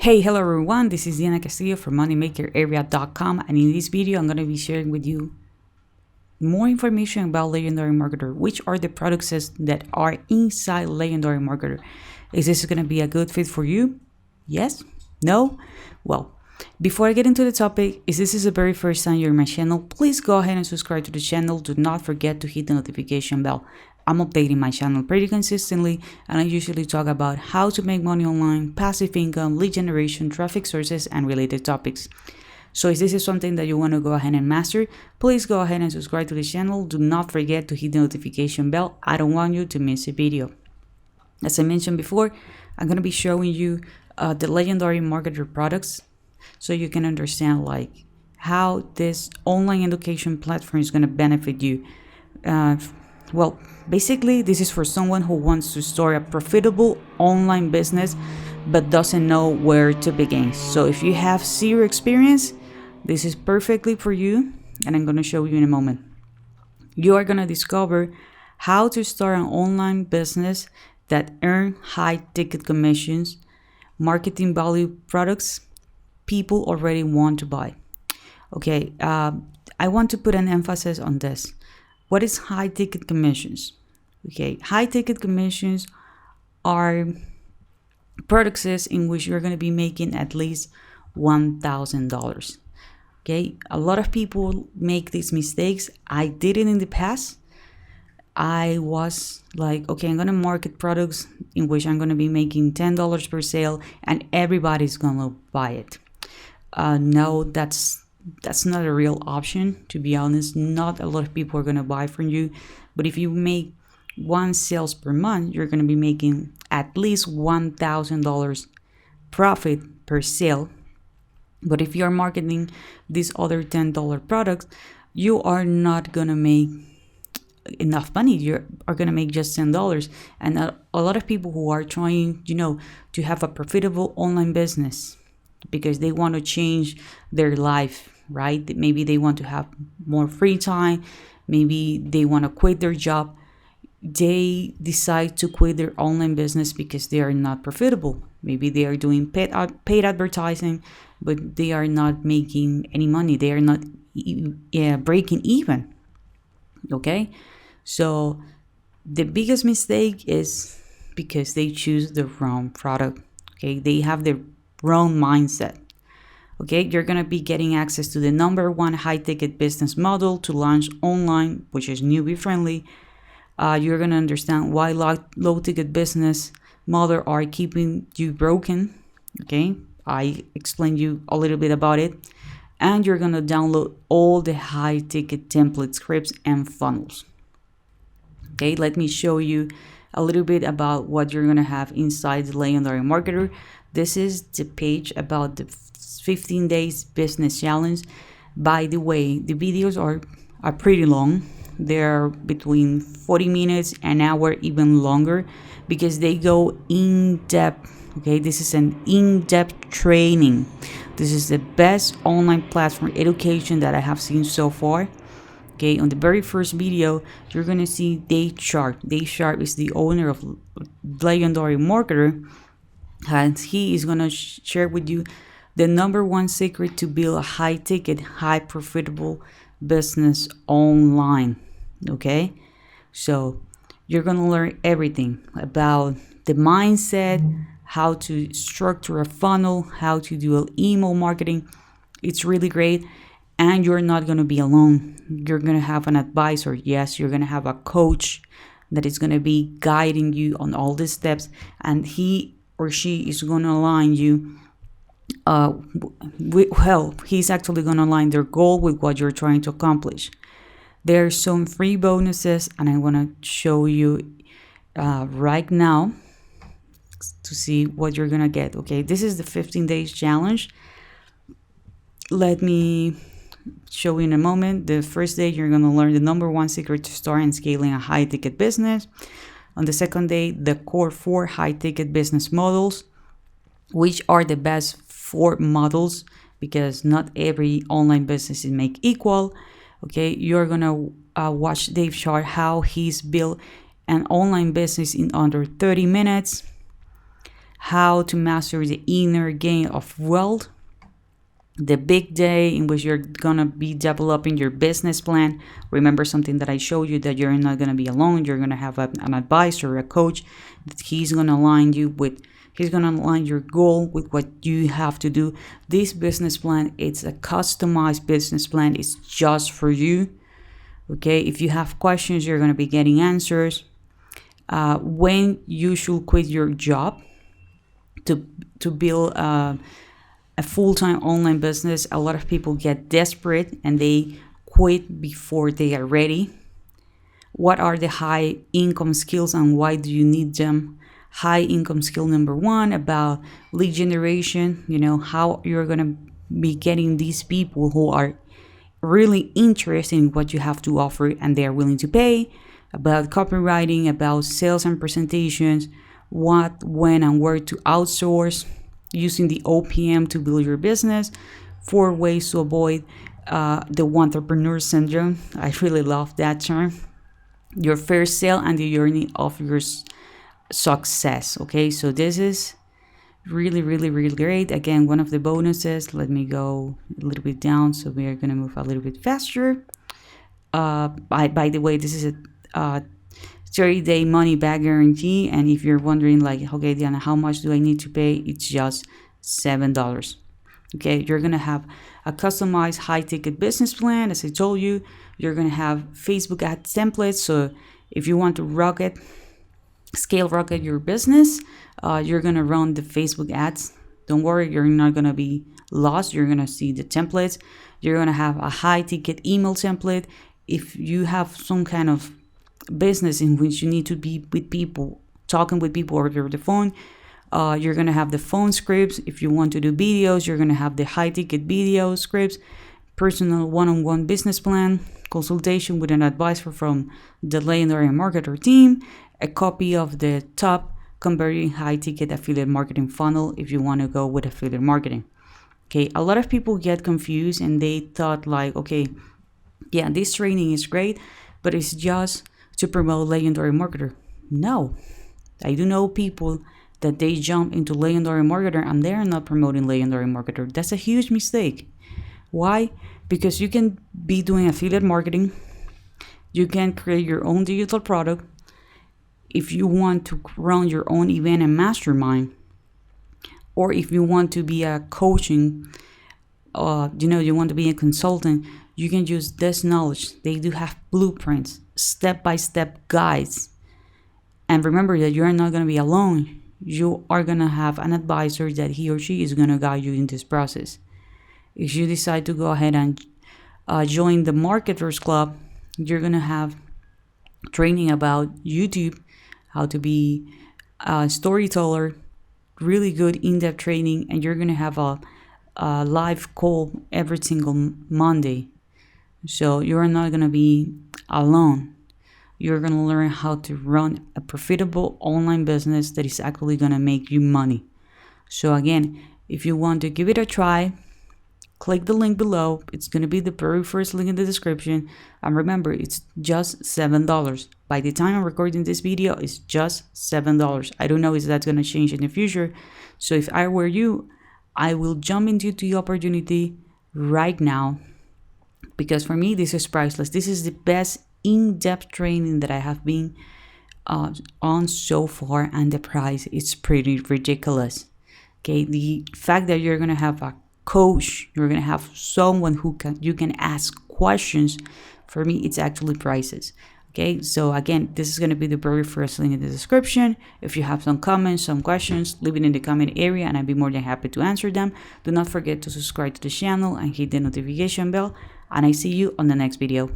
Hello everyone, this is Diana Castillo from moneymakerarea.com, and in this video I'm going to be sharing with you more information about Legendary Marketer, which are the products that are inside Legendary Marketer. Is this going to be a good fit for you? Yes? No? Well, before I get into the topic, if this is the very first time you're in my channel, please go ahead and subscribe to the channel. Do not forget to hit the notification bell. I'm updating my channel pretty consistently, and I usually talk about how to make money online, passive income, lead generation, traffic sources, and related topics. So if this is something that you want to go ahead and master, please go ahead and subscribe to the channel. Do not forget to hit the notification bell. I don't want you to miss a video. As I mentioned before, I'm going to be showing you the Legendary Marketer products so you can understand how this online education platform is going to benefit you. Well, basically, this is for someone who wants to start a profitable online business but doesn't know where to begin. So if you have zero experience, this is perfectly for you, and I'm going to show you in a moment. You are going to discover how to start an online business that earn high ticket commissions, marketing value products people already want to buy. Okay, I want to put an emphasis on this. What is high ticket commissions? Okay, high ticket commissions are products in which you're going to be making at least $1,000. Okay, a lot of people make these mistakes. I did it in the past. I was like, okay, I'm going to market products in which I'm going to be making $10 per sale and everybody's going to buy it. No, that's not a real option, to be honest. Not a lot of people are going to buy from you. But if you make one sales per month, you're going to be making at least $1,000 profit per sale. But if you're marketing these other $10 products, you are not going to make enough money. You are going to make just $10. And a lot of people who are trying, to have a profitable online business because they want to change their life, right? Maybe they want to have more free time. Maybe they want to quit their job. They decide to quit their online business because they are not profitable. Maybe they are doing paid advertising, but they are not making any money. They are not breaking even. Okay? So the biggest mistake is because they choose the wrong product. Okay? They have the wrong mindset. Okay, you're going to be getting access to the #1 high-ticket business model to launch online, which is newbie friendly. You're going to understand why low-ticket business model are keeping you broken. Okay, I explained you a little bit about it. And you're going to download all the high-ticket template scripts and funnels. Okay, let me show you a little bit about what you're going to have inside the Legendary Marketer. This is the page about the 15 days business challenge. By the way, the videos are pretty long. They're between 40 minutes, an hour, even longer, because they go in depth. Okay, this is an in-depth training. This is the best online platform education that I have seen so far. Okay, on the very first video, you're gonna see Dave Sharp. Dave Sharp is the owner of Legendary Marketer, and he is gonna share with you the #1 secret to build a high-ticket, high-profitable business online. Okay, so you're gonna learn everything about the mindset, how to structure a funnel, how to do email marketing. It's really great, and you're not gonna be alone. You're gonna have an advisor. Yes, you're gonna have a coach that is gonna be guiding you on all these steps, and he or she is gonna align you. He's actually gonna align their goal with what you're trying to accomplish. There are some free bonuses, and I want to show you right now to see what you're gonna get. Okay, this is the 15 days challenge. Let me show you in a moment. The first day, you're gonna learn the #1 secret to start and scaling a high-ticket business. On the second day, the core 4 high-ticket business models, which are the best 4 models, because not every online business is made equal. Okay, you're gonna watch Dave Sharp how he's built an online business in under 30 minutes, how to master the inner game of wealth, the big day in which you're gonna be developing your business plan. Remember something that I showed you, that you're not gonna be alone. You're gonna have an advisor, a coach, that he's gonna align your goal with what you have to do. This business plan, it's a customized business plan. It's just for you. Okay, if you have questions, you're gonna be getting answers. When you should quit your job to build a full-time online business. A lot of people get desperate and they quit before they are ready. What are the high income skills and why do you need them? High income skill number 1 about lead generation, how you're going to be getting these people who are really interested in what you have to offer and they are willing to pay. About copywriting, about sales and presentations, what, when, and where to outsource, using the OPM to build your business, 4 ways to avoid the entrepreneur syndrome. I really love that term. Your first sale and the journey of your success. Okay, so this is really, really, really great. Again, one of the bonuses, let me go a little bit down so we are going to move a little bit faster. By the way, this is a 30-day money back guarantee, and if you're wondering okay, Diana, how much do I need to pay? It's just $7. Okay, you're gonna have a customized high-ticket business plan. As I told you, you're gonna have Facebook ad templates, so if you want to scale rocket your business, you're gonna run the Facebook ads. Don't worry, you're not gonna be lost. You're gonna see the templates. You're gonna have a high-ticket email template. If you have some kind of business in which you need to be with people, talking with people over the phone, you're going to have the phone scripts. If you want to do videos, you're going to have the high ticket video scripts, personal one-on-one business plan, consultation with an advisor from the Legendary Marketer team, a copy of the top converting high ticket affiliate marketing funnel if you want to go with affiliate marketing. Okay, a lot of people get confused and they thought okay, yeah, this training is great, but it's just to promote Legendary Marketer. No, I do know people that they jump into Legendary Marketer and they're not promoting Legendary Marketer. That's a huge mistake. Why? Because you can be doing affiliate marketing. You can create your own digital product. If you want to run your own event and mastermind, or if you want to be a coaching, you want to be a consultant, you can use this knowledge. They do have blueprints, step-by-step guides. And remember that you're not going to be alone. You are going to have an advisor that he or she is going to guide you in this process. If you decide to go ahead and join the Marketers Club, you're going to have training about YouTube, how to be a storyteller, really good in-depth training, and you're going to have a live call every single Monday. So you're not going to be alone. You're going to learn how to run a profitable online business that is actually going to make you money. So again, if you want to give it a try, click the link below. It's going to be the very first link in the description. And remember, it's just $7. By the time I'm recording this video, it's just $7. I don't know if that's going to change in the future. So if I were you, I will jump into the opportunity right now, because for me, this is priceless. This is the best in-depth training that I have been on so far, and the price is pretty ridiculous. Okay, the fact that you're gonna have a coach, you're gonna have someone you can ask questions. For me, it's actually priceless. Okay, so again, this is going to be the very first link in the description. If you have some comments, some questions, leave it in the comment area and I'd be more than happy to answer them. Do not forget to subscribe to the channel and hit the notification bell, and I see you on the next video.